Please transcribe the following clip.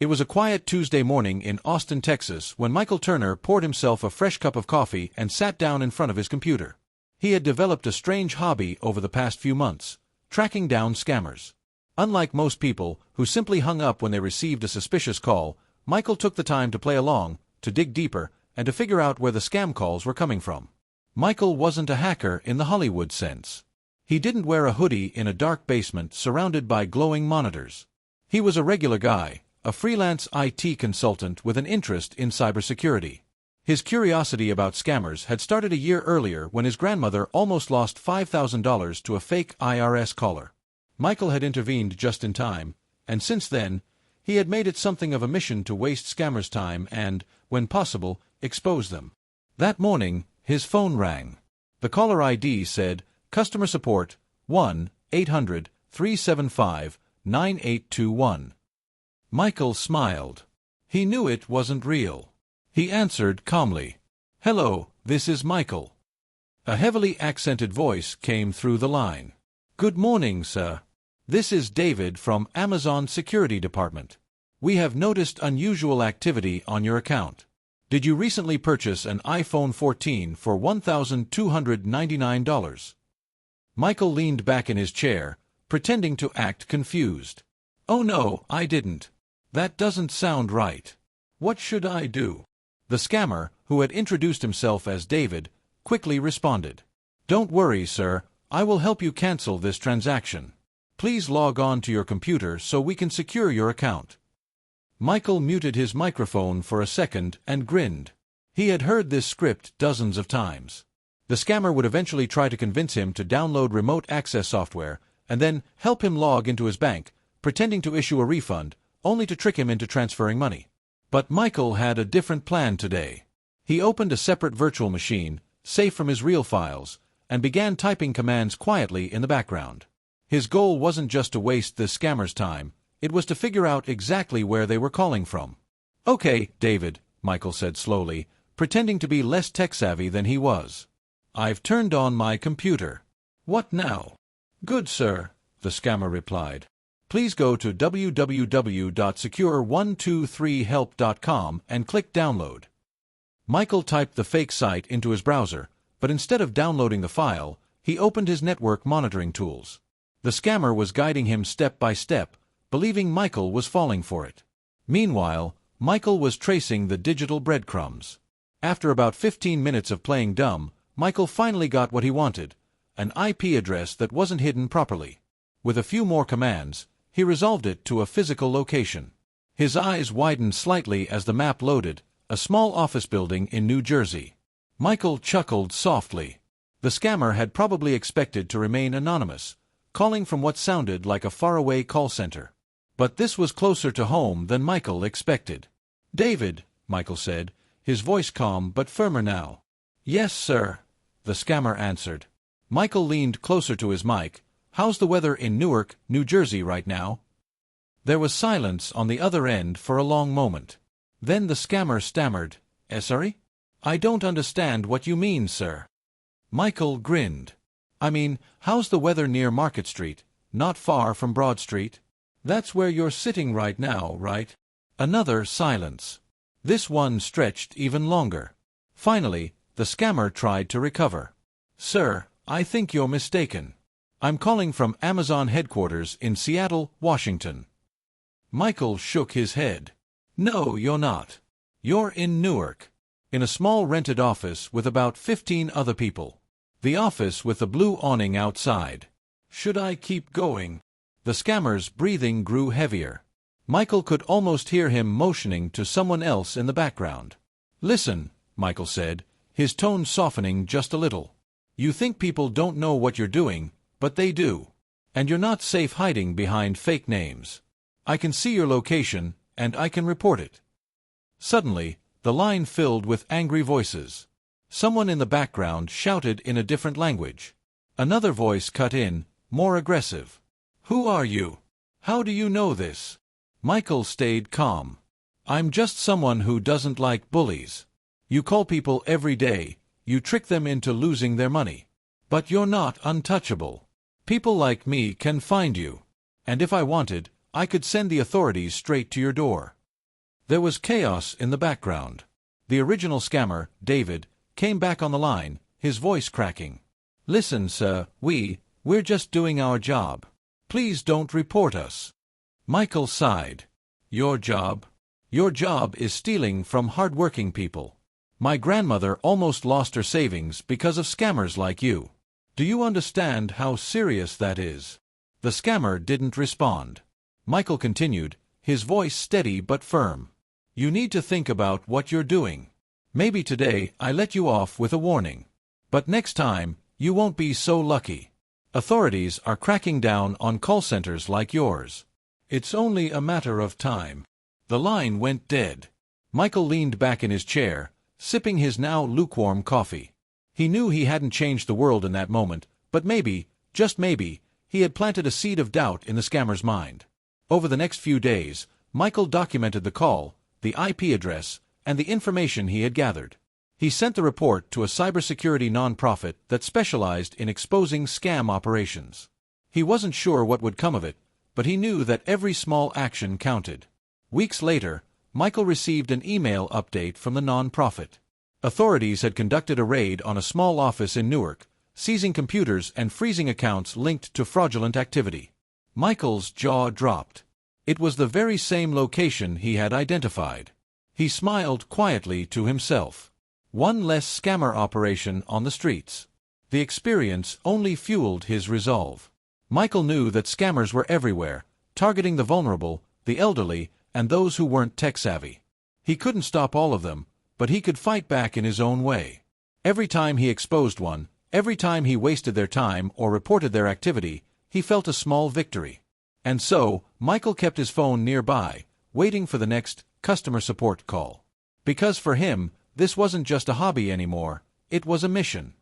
It was a quiet Tuesday morning in Austin, Texas, when Michael Turner poured himself a fresh cup of coffee and sat down in front of his computer. He had developed a strange hobby over the past few months: tracking down scammers. Unlike most people, who simply hung up when they received a suspicious call, Michael took the time to play along, to dig deeper, and to figure out where the scam calls were coming from. Michael wasn't a hacker in the Hollywood sense. He didn't wear a hoodie in a dark basement surrounded by glowing monitors. He was a regular guy, a freelance IT consultant with an interest in cybersecurity. His curiosity about scammers had started a year earlier when his grandmother almost lost $5,000 to a fake IRS caller. Michael had intervened just in time, and since then, he had made it something of a mission to waste scammers' time and, when possible, expose them. That morning, his phone rang. The caller ID said, "Customer Support, 1-800-375-9821. Michael smiled. He knew it wasn't real. He answered calmly, "Hello, this is Michael." A heavily accented voice came through the line. "Good morning, sir. This is David from Amazon Security Department. We have noticed unusual activity on your account. Did you recently purchase an iPhone 14 for $1,299? Michael leaned back in his chair, pretending to act confused. "Oh no, I didn't. That doesn't sound right. What should I do?" The scammer, who had introduced himself as David, quickly responded. "Don't worry, sir. I will help you cancel this transaction. Please log on to your computer so we can secure your account." Michael muted his microphone for a second and grinned. He had heard this script dozens of times. The scammer would eventually try to convince him to download remote access software and then help him log into his bank, pretending to issue a refund, only to trick him into transferring money. But Michael had a different plan today. He opened a separate virtual machine, safe from his real files, and began typing commands quietly in the background. His goal wasn't just to waste the scammer's time, it was to figure out exactly where they were calling from. "Okay, David," Michael said slowly, pretending to be less tech-savvy than he was. "I've turned on my computer. What now?" "Good, sir," the scammer replied. "Please go to www.secure123help.com and click Download." Michael typed the fake site into his browser, but instead of downloading the file, he opened his network monitoring tools. The scammer was guiding him step by step, believing Michael was falling for it. Meanwhile, Michael was tracing the digital breadcrumbs. After about 15 minutes of playing dumb, Michael finally got what he wanted: an IP address that wasn't hidden properly. With a few more commands, he resolved it to a physical location. His eyes widened slightly as the map loaded: a small office building in New Jersey. Michael chuckled softly. The scammer had probably expected to remain anonymous, calling from what sounded like a faraway call center. But this was closer to home than Michael expected. "David," Michael said, his voice calm but firmer now. "Yes, sir," the scammer answered. Michael leaned closer to his mic. "How's the weather in Newark, New Jersey right now?" There was silence on the other end for a long moment. Then the scammer stammered, "Sorry? I don't understand what you mean, sir." Michael grinned. "I mean, how's the weather near Market Street, not far from Broad Street? That's where you're sitting right now, right?" Another silence. This one stretched even longer. Finally, the scammer tried to recover. "Sir, I think you're mistaken. I'm calling from Amazon headquarters in Seattle, Washington." Michael shook his head. "No, you're not. You're in Newark, in a small rented office with about 15 other people. The office with the blue awning outside. Should I keep going?" The scammer's breathing grew heavier. Michael could almost hear him motioning to someone else in the background. "Listen," Michael said, his tone softening just a little. "You think people don't know what you're doing, but they do. And you're not safe hiding behind fake names. I can see your location, and I can report it." Suddenly, the line filled with angry voices. Someone in the background shouted in a different language. Another voice cut in, more aggressive. "Who are you? How do you know this?" Michael stayed calm. "I'm just someone who doesn't like bullies. You call people every day, you trick them into losing their money. But you're not untouchable. People like me can find you. And if I wanted, I could send the authorities straight to your door." There was chaos in the background. The original scammer, David, came back on the line, his voice cracking. "Listen, sir, we're just doing our job. Please don't report us." Michael sighed. "Your job? Your job is stealing from hard-working people. My grandmother almost lost her savings because of scammers like you. Do you understand how serious that is?" The scammer didn't respond. Michael continued, his voice steady but firm. "You need to think about what you're doing. Maybe today I let you off with a warning. But next time, you won't be so lucky. Authorities are cracking down on call centers like yours. It's only a matter of time." The line went dead. Michael leaned back in his chair, sipping his now lukewarm coffee. He knew he hadn't changed the world in that moment, but maybe, just maybe, he had planted a seed of doubt in the scammer's mind. Over the next few days, Michael documented the call, the IP address, and the information he had gathered. He sent the report to a cybersecurity nonprofit that specialized in exposing scam operations. He wasn't sure what would come of it, but he knew that every small action counted. Weeks later, Michael received an email update from the nonprofit. Authorities had conducted a raid on a small office in Newark, seizing computers and freezing accounts linked to fraudulent activity. Michael's jaw dropped. It was the very same location he had identified. He smiled quietly to himself. One less scammer operation on the streets. The experience only fueled his resolve. Michael knew that scammers were everywhere, targeting the vulnerable, the elderly, and those who weren't tech-savvy. He couldn't stop all of them, but he could fight back in his own way. Every time he exposed one, every time he wasted their time or reported their activity, he felt a small victory. And so, Michael kept his phone nearby, waiting for the next customer support call. Because for him, this wasn't just a hobby anymore, it was a mission.